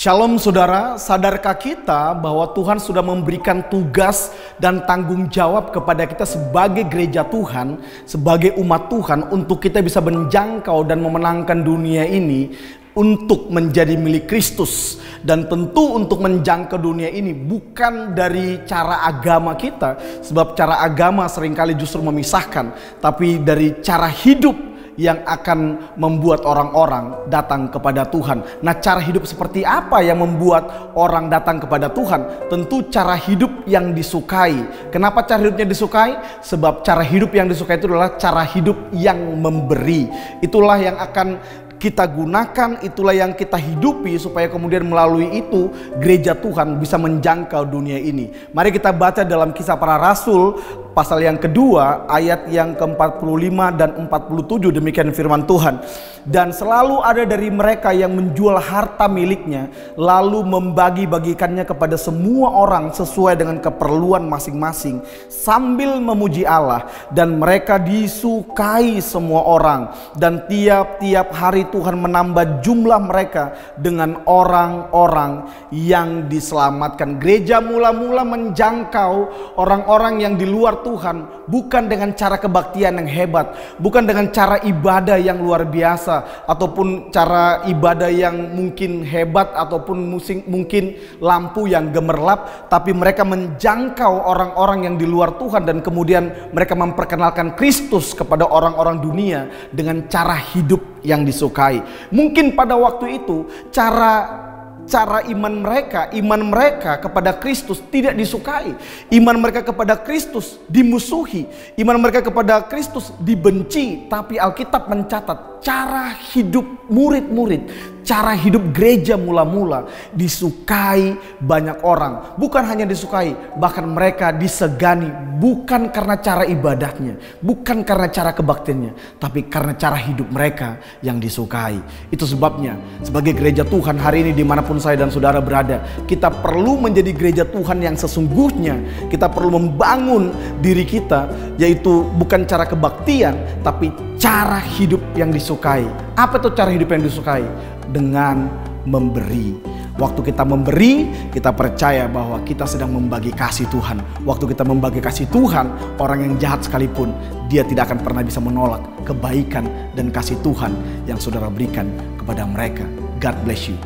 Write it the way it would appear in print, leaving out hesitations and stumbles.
Shalom saudara, sadarkah kita bahwa Tuhan sudah memberikan tugas dan tanggung jawab kepada kita sebagai gereja Tuhan, sebagai umat Tuhan, untuk kita bisa menjangkau dan memenangkan dunia ini untuk menjadi milik Kristus. Dan tentu untuk menjangkau dunia ini bukan dari cara agama kita, sebab cara agama seringkali justru memisahkan, tapi dari cara hidup yang akan membuat orang-orang datang kepada Tuhan. Nah, cara hidup seperti apa yang membuat orang datang kepada Tuhan? Tentu cara hidup yang disukai. Kenapa cara hidupnya disukai? Sebab cara hidup yang disukai itu adalah cara hidup yang memberi. Itulah yang akan kita gunakan, itulah yang kita hidupi, supaya kemudian melalui itu gereja Tuhan bisa menjangkau dunia ini. Mari kita baca dalam Kisah Para Rasul pasal yang kedua ayat yang ke-45 dan 47, demikian firman Tuhan. Dan selalu ada dari mereka yang menjual harta miliknya, lalu membagi-bagikannya kepada semua orang sesuai dengan keperluan masing-masing, sambil memuji Allah. Dan mereka disukai semua orang, dan tiap-tiap hari Tuhan menambah jumlah mereka dengan orang-orang yang diselamatkan. Gereja mula-mula menjangkau orang-orang yang di luar Tuhan bukan dengan cara kebaktian yang hebat, bukan dengan cara ibadah yang luar biasa, ataupun cara ibadah yang mungkin hebat, ataupun mungkin lampu yang gemerlap, tapi mereka menjangkau orang-orang yang di luar Tuhan, dan kemudian mereka memperkenalkan Kristus kepada orang-orang dunia dengan cara hidup yang disukai. Mungkin pada waktu itu cara iman mereka kepada Kristus tidak disukai. Iman mereka kepada Kristus dimusuhi. Iman mereka kepada Kristus dibenci. Tapi Alkitab mencatat cara hidup murid-murid, cara hidup gereja mula-mula disukai banyak orang. Bukan hanya disukai, bahkan mereka disegani, bukan karena cara ibadahnya, bukan karena cara kebaktiannya, tapi karena cara hidup mereka yang disukai. Itu sebabnya sebagai gereja Tuhan hari ini, dimanapun saya dan saudara berada, kita perlu menjadi gereja Tuhan yang sesungguhnya. Kita perlu membangun diri kita, yaitu bukan cara kebaktian, tapi cara hidup yang disukai. Apa itu cara hidup yang disukai? Dengan memberi. Waktu kita memberi, kita percaya bahwa kita sedang membagi kasih Tuhan. Waktu kita membagi kasih Tuhan, orang yang jahat sekalipun, dia tidak akan pernah bisa menolak kebaikan dan kasih Tuhan yang saudara berikan kepada mereka. God bless you.